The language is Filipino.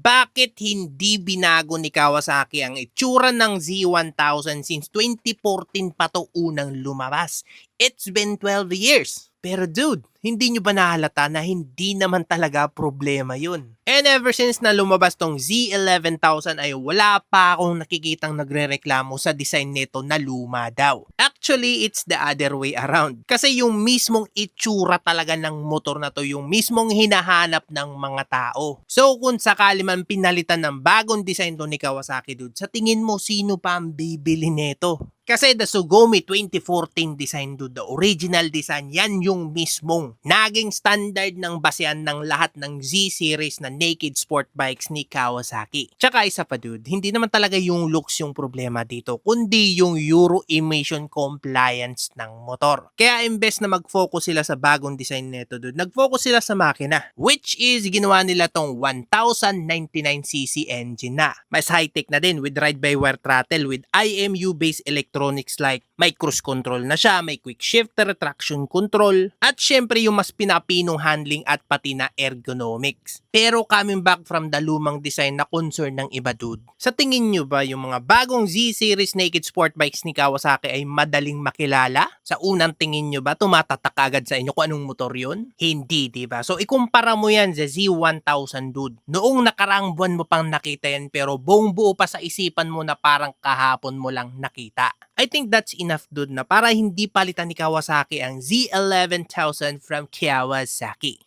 Bakit hindi binago ni Kawasaki ang itsura ng Z1000 since 2014 pa to unang lumabas? It's been 12 years. Pero dude, hindi nyo ba nahalata na hindi naman talaga problema yun? And ever since na lumabas tong Z11000 ay wala pa akong nakikitang nagrereklamo sa design nito na luma daw. Actually, it's the other way around. Kasi yung mismong itsura talaga ng motor na to, yung mismong hinahanap ng mga tao. So kung sakali man pinalitan ng bagong design to ni Kawasaki dude, sa tingin mo sino pa ang bibili nito? Kasi the Sugumi 2014 design dude, the original design, yan yung mismong naging standard ng basehan ng lahat ng Z-series na naked sport bikes ni Kawasaki. Tsaka isa pa dude, hindi naman talaga yung looks yung problema dito, kundi yung Euro emission compliance ng motor. Kaya imbes na mag-focus sila sa bagong design nito dude, nag-focus sila sa makina, which is ginawa nila tong 1099cc engine na. Mas high-tech na din with ride-by-wire throttle with IMU-based electronics like may cruise control na siya, may quick shifter, traction control, at syempre yung mas pinapinong handling at pati na ergonomics. Pero coming back from the lumang design na concern ng iba dude, sa tingin nyo ba yung mga bagong Z-series naked sport bikes ni Kawasaki ay madaling makilala? Sa unang tingin nyo ba tumatatak agad sa inyo kung anong motor yun? Hindi, diba? So ikumpara mo yan sa Z1000 dude. Noong nakaraang buwan mo pang nakita yan pero buong buo pa sa isipan mo na parang kahapon mo lang nakita. I think that's enough dude na para hindi palitan ni Kawasaki ang Z11000 from Kawasaki.